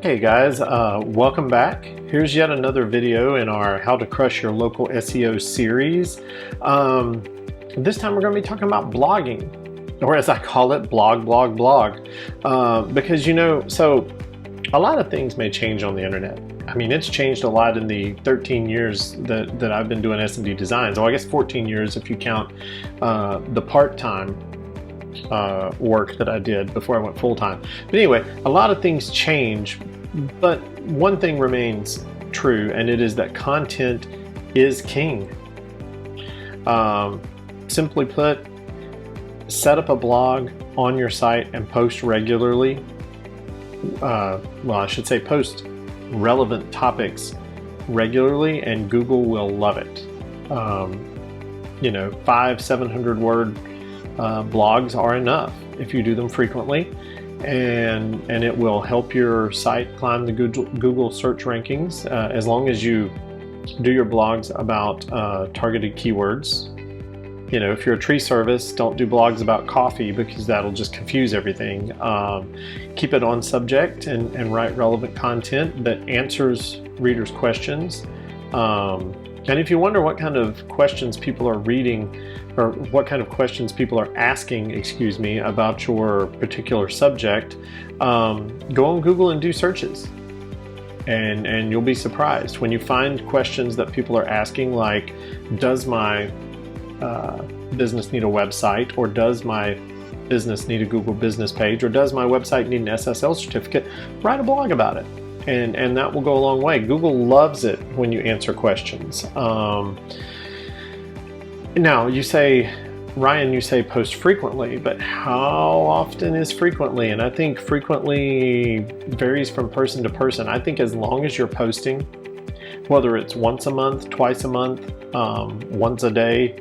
Okay guys, welcome back. Here's yet another video in our How to Crush Your Local SEO series. This time we're going to be talking about blogging, or as I call it, blog. Because so a lot of things may change on the internet. I mean, it's changed a lot in the 13 years that I've been doing SMD designs. Well, I guess 14 years if you count the part-time work that I did before I went full-time. But anyway, a lot of things change, but one thing remains true, and it is that content is king. Simply put, set up a blog on your site and post regularly. Well, I should say post relevant topics regularly, and Google will love it. 500-700 word blogs are enough if you do them frequently, and it will help your site climb the Google search rankings as long as you do your blogs about targeted keywords. If you're a tree service, don't do blogs about coffee because that'll just confuse everything. Keep it on subject and write relevant content that answers readers' questions. And if you wonder what kind of questions people are reading, or what kind of questions people are asking, about your particular subject, go on Google and do searches. And you'll be surprised when you find questions that people are asking, like, does my business need a website, or does my business need a Google business page, or does my website need an SSL certificate? Write a blog about it, and that will go a long way. Google loves it when you answer questions. Now you say, Ryan, you say post frequently, but how often is frequently? And I think frequently varies from person to person. I think as long as you're posting, whether it's once a month, twice a month, once a day,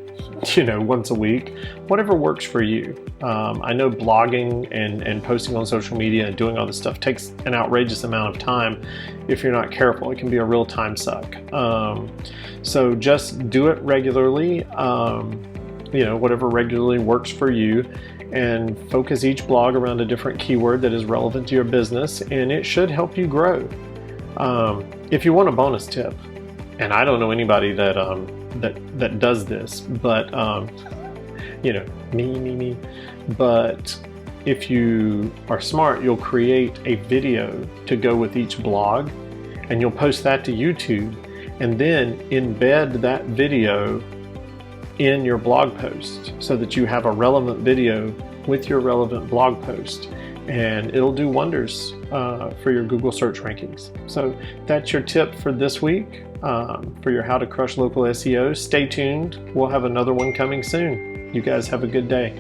once a week, whatever works for you. I know blogging and posting on social media and doing all this stuff takes an outrageous amount of time. If you're not careful, it can be a real time suck. So just do it regularly, whatever regularly works for you, and focus each blog around a different keyword that is relevant to your business, and it should help you grow. If you want a bonus tip, and I don't know anybody that does this, but me. But if you are smart, you'll create a video to go with each blog, and you'll post that to YouTube, and then embed that video in your blog post so that you have a relevant video with your relevant blog post, and it'll do wonders for your Google search rankings. So that's your tip for this week for your How to Crush Local SEO. Stay tuned. We'll have another one coming soon. You guys have a good day.